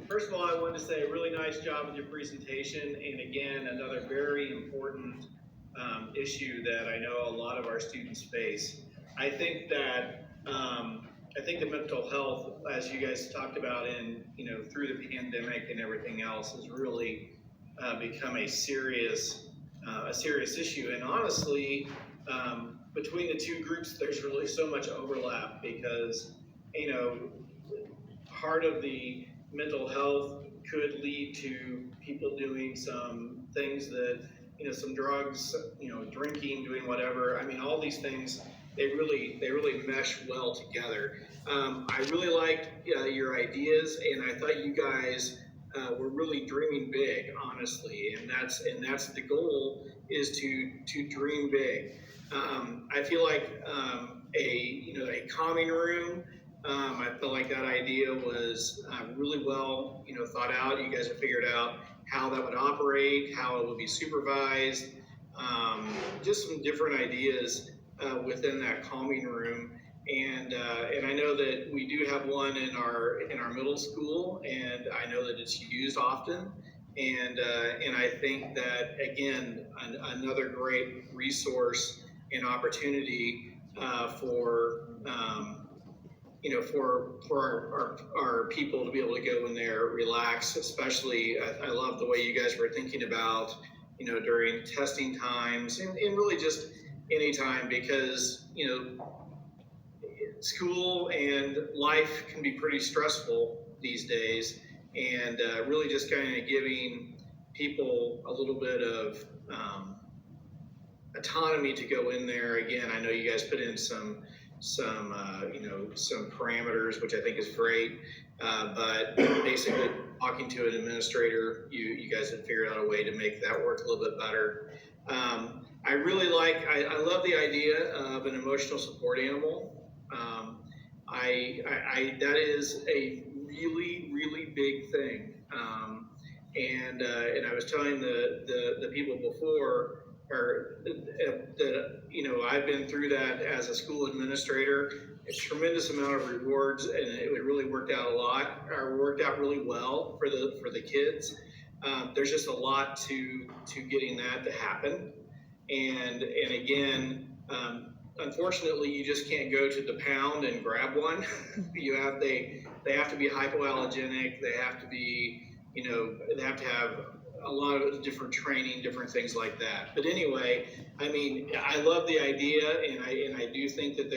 First of all, I wanted to say a really nice job with your presentation, and again, another very important issue that I know a lot of our students face. I think that the mental health, as you guys talked about through the pandemic and everything else, has really become a serious issue. And honestly, between the two groups, there's really so much overlap because part of the mental health could lead to people doing some things that, some drugs, drinking, doing whatever. I mean, all these things, they really mesh well together. I really liked your ideas, and I thought you guys were really dreaming big, honestly, and that's the goal, is to dream big. I feel like a calming room. I felt like that idea was really well, thought out. You guys have figured out how that would operate, how it would be supervised, just some different ideas within that calming room. And I know that we do have one in our middle school, and I know that it's used often. And I think that, again, another great resource and opportunity for our people to be able to go in there, relax. Especially, I love the way you guys were thinking about, during testing times and really just any time, because, school and life can be pretty stressful these days, and really just kind of giving people a little bit of autonomy to go in there. Again, I know you guys put in some parameters, which I think is great. But basically, talking to an administrator, you guys have figured out a way to make that work a little bit better. I really I love the idea of an emotional support animal. That is a really big thing. And I was telling the people before, that I've been through that as a school administrator. A tremendous amount of rewards, and it really worked out really well for the kids. There's just a lot to getting that to happen, and again, unfortunately, you just can't go to the pound and grab one. They have to be hypoallergenic. They have to be, they have to have a lot of different training, different things like that. But anyway, I mean, I love the idea, and I do think that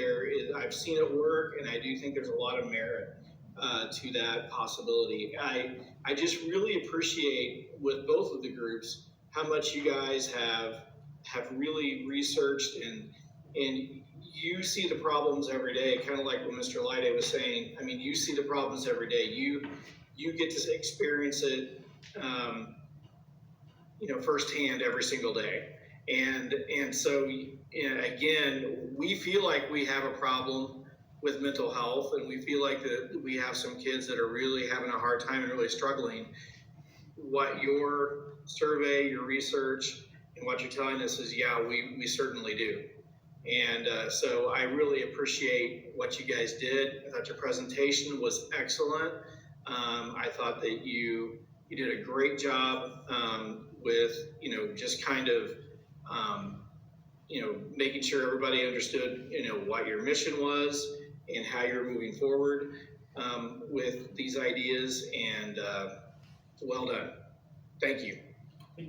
I've seen it work, and I do think there's a lot of merit to that possibility. I just really appreciate, with both of the groups, how much you guys have really researched, and you see the problems every day, kind of like what Mr. Lyde was saying. I mean, you see the problems every day. You get to experience it, firsthand every single day. And so, again, we feel like we have a problem with mental health, and we feel like that we have some kids that are really having a hard time and really struggling. What your survey, your research, and what you're telling us is, yeah, we certainly do. And so I really appreciate what you guys did. I thought your presentation was excellent. I thought that you did a great job with, just kind of, making sure everybody understood, what your mission was and how you're moving forward with these ideas. And well done. Thank you.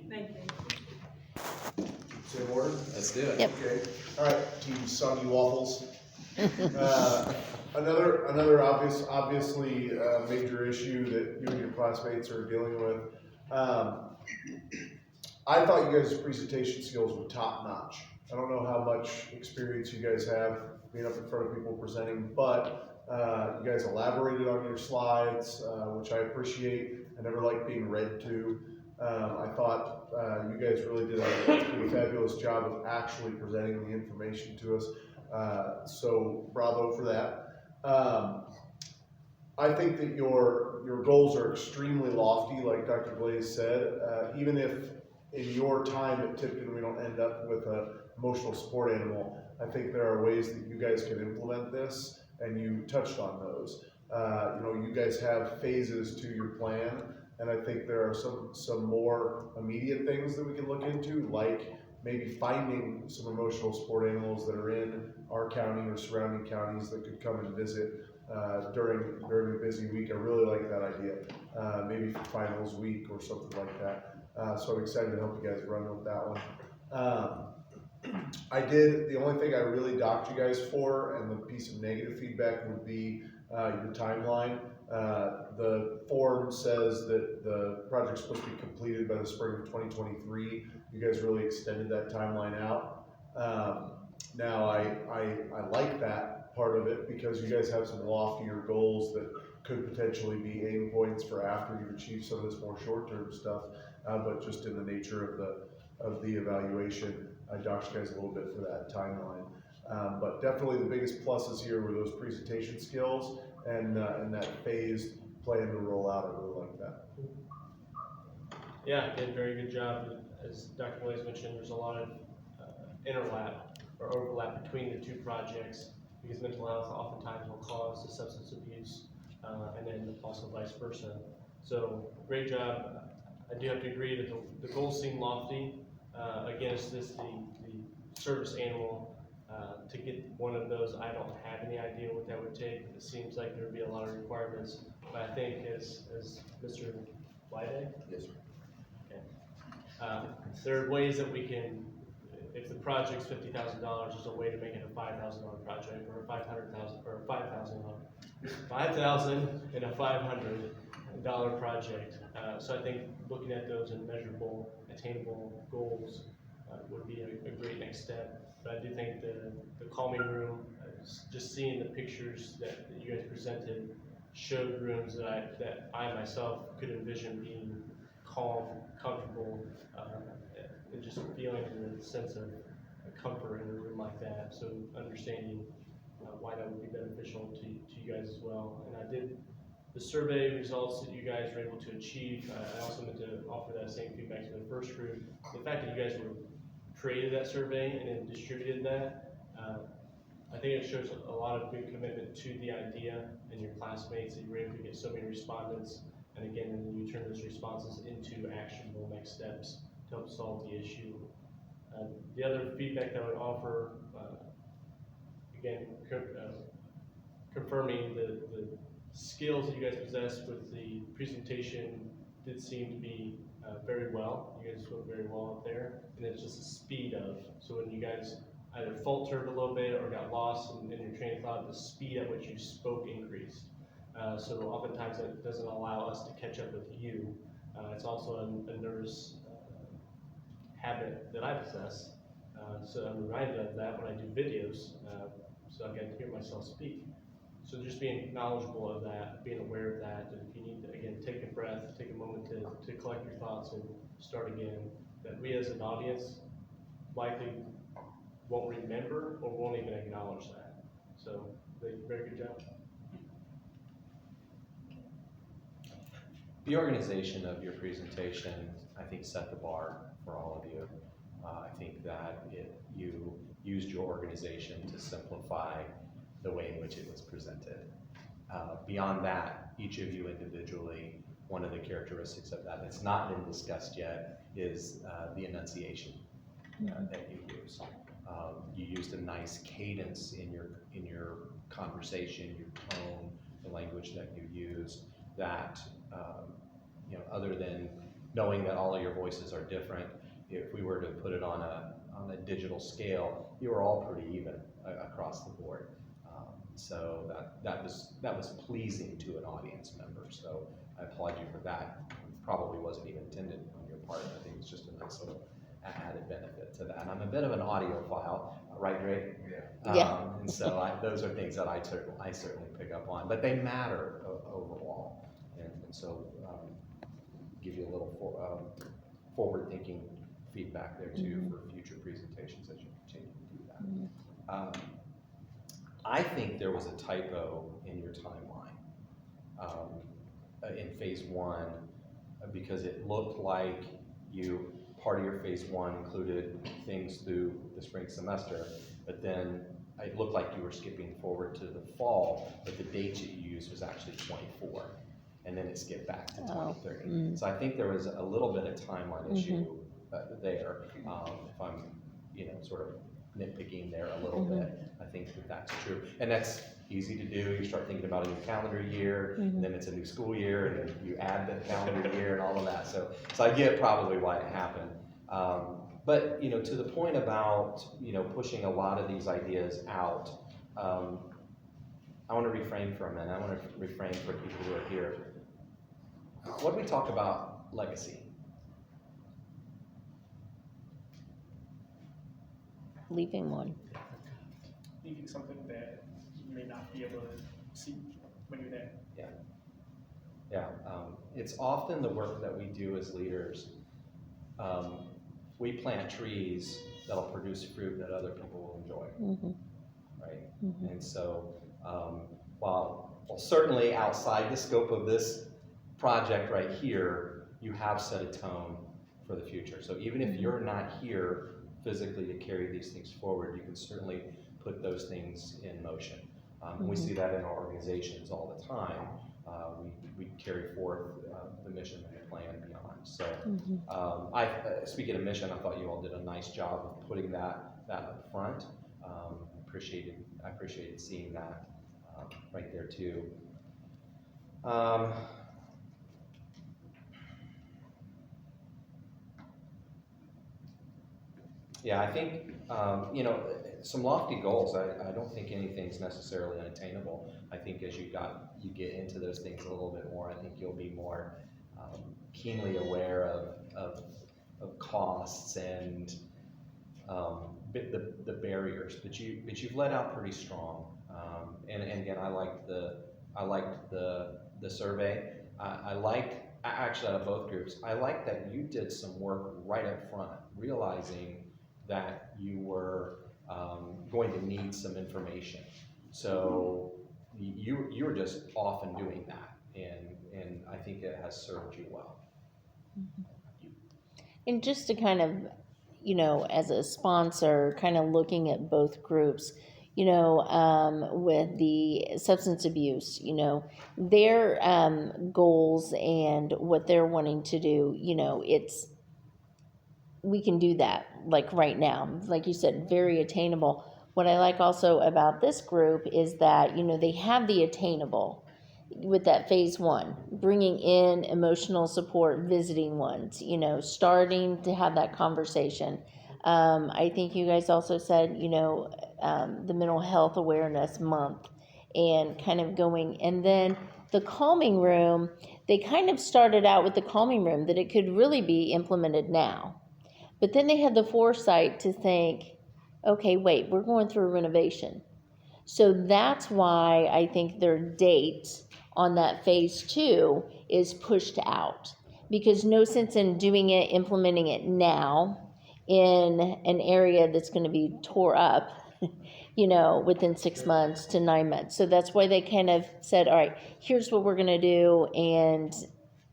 Thank you. Same order? Let's do it. Yep. Okay. All right, Team Soggy Waffles. Another obviously major issue that you and your classmates are dealing with. I thought you guys' presentation skills were top notch. I don't know how much experience you guys have being up in front of people presenting, but you guys elaborated on your slides, which I appreciate. I never like being read to. I thought you guys really did a fabulous job of actually presenting the information to us. So bravo for that. I think that your goals are extremely lofty, like Dr. Glaze said. Even if in your time at Tipton we don't end up with an emotional support animal, I think there are ways that you guys can implement this, and you touched on those. You guys have phases to your plan, and I think there are some more immediate things that we can look into, like maybe finding some emotional support animals that are in our county or surrounding counties that could come and visit during a busy week. I really like that idea. Maybe for finals week or something like that. So I'm excited to help you guys run with that one. The only thing I really docked you guys for, and the piece of negative feedback would be your timeline. The form says that the project's supposed to be completed by the spring of 2023. You guys really extended that timeline out. Now I like that part of it because you guys have some loftier goals that could potentially be aim points for after you've achieved some of this more short-term stuff. But just in the nature of the evaluation, I docked you guys a little bit for that timeline. But definitely the biggest pluses here were those presentation skills and that phased plan to roll out. I really like that. Yeah, did a very good job. As Dr. Williams mentioned, there's a lot of interlap or overlap between the two projects because mental health oftentimes will cause the substance abuse and then also vice versa. So great job. I do have to agree that the goals seem lofty. Again, it's this the service animal. To get one of those, I don't have any idea what that would take. It seems like there would be a lot of requirements, but I think as Mr. Wyday? Yes, sir. Okay. There are ways that we can, if the project's $50,000, there's a way to make it a $5,000 project, or a $500,000, or $5,000 and a $500 project. So I think looking at those and measurable, attainable goals would be a great next step. But I do think the calming room, just seeing the pictures that you guys presented, showed rooms that I myself could envision being calm, comfortable, and just feeling the sense of comfort in a room like that. So understanding why that would be beneficial to you guys as well. And the survey results that you guys were able to achieve, I also meant to offer that same feedback to the first group. The fact that you guys created that survey and then distributed that, I think it shows a lot of good commitment to the idea and your classmates that you were able to get so many respondents. And again, and then you turn those responses into actionable next steps to help solve the issue. The other feedback that I would offer, again, confirming the skills that you guys possess with the presentation did seem to be very well. You guys spoke very well up there, and it's just the speed of, so when you guys either faltered a little bit or got lost in your train of thought, the speed at which you spoke increased. So oftentimes that doesn't allow us to catch up with you. It's also a nervous habit that I possess. So I'm reminded of that when I do videos, so I get to hear myself speak. So just being knowledgeable of that, being aware of that, and if you need to, again, take a breath, take a moment to collect your thoughts and start again, that we as an audience likely won't remember or won't even acknowledge that. So, very good job. The organization of your presentation, I think, set the bar for all of you. I think that you used your organization to simplify the way in which it was presented. Beyond that, each of you individually, one of the characteristics of that that's not been discussed yet is the enunciation that you use. You used a nice cadence in your conversation, your tone, the language that you use. That other than knowing that all of your voices are different, if we were to put it on a digital scale, you were all pretty even across the board. So that was pleasing to an audience member. So I applaud you for that. Probably wasn't even intended on your part. I think it's just a nice little added benefit to that. And I'm a bit of an audiophile, right, Drake? Yeah. And so those are things that I certainly pick up on, but they matter overall. And so give you a little forward-thinking feedback there too for future presentations as you continue to do that. I think there was a typo in your timeline in phase one because it looked like part of your phase one included things through the spring semester, but then it looked like you were skipping forward to the fall, but the date that you used was actually 24, and then it skipped back to 23. So I think there was a little bit of timeline issue there. If I'm, sort of nitpicking there a little bit, I think that's true, and that's easy to do. You start thinking about a new calendar year, and then it's a new school year, and then you add the calendar year and all of that. So I get probably why it happened. But, to the point about, pushing a lot of these ideas out, I want to reframe for a minute. I want to reframe for people who are here. What do we talk about legacy? Leaving one. Leaving something that you may not be able to see when you're there. Yeah, it's often the work that we do as leaders. We plant trees that'll produce fruit that other people will enjoy, right? And so, while certainly outside the scope of this project right here, you have set a tone for the future. So even if you're not here physically to carry these things forward, you can certainly put those things in motion. We see that in our organizations all the time. We carry forth the mission and the plan beyond. So, speaking of mission, I thought you all did a nice job of putting that up front. I appreciated seeing that right there too. Yeah, I think, some lofty goals. I don't think anything's necessarily unattainable. I think as you get into those things a little bit more, I think you'll be more keenly aware of costs and the barriers. But you've let out pretty strong. And again, I liked the survey. Actually, out of both groups, I like that you did some work right up front, realizing that you were going to need some information. So you were just off and doing that, and I think it has served you well. And just to kind of, as a sponsor, kind of looking at both groups, with the substance abuse, their goals and what they're wanting to do, we can do that like right now, like you said, very attainable. What I like also about this group is that, they have the attainable with that phase one, bringing in emotional support, visiting ones, starting to have that conversation. I think you guys also said, the mental health awareness month and kind of going, and then the calming room, they kind of started out with the calming room that it could really be implemented now. But then they had the foresight to think, okay, wait, we're going through a renovation. So that's why I think their date on that phase two is pushed out. Because no sense in doing it, implementing it now in an area that's going to be tore up, within 6 months to 9 months. So that's why they kind of said, all right, here's what we're going to do, and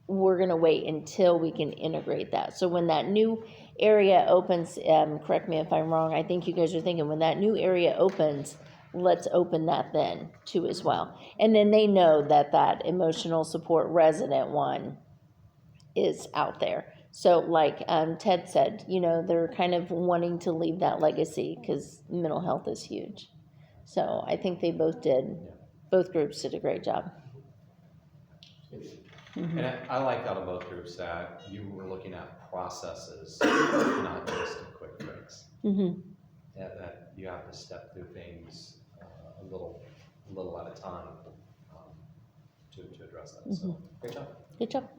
we're going to wait until we can integrate that. So when that new area opens, correct me if I'm wrong, I think you guys are thinking when that new area opens, let's open that then too as well. And then they know that emotional support resident one is out there. So like Ted said, they're kind of wanting to leave that legacy because mental health is huge. So I think they both groups did a great job. And I liked out of both groups that you were looking at processes, not just a quick fix. That you have to step through things a little at a time to address that. So, great job. Good job.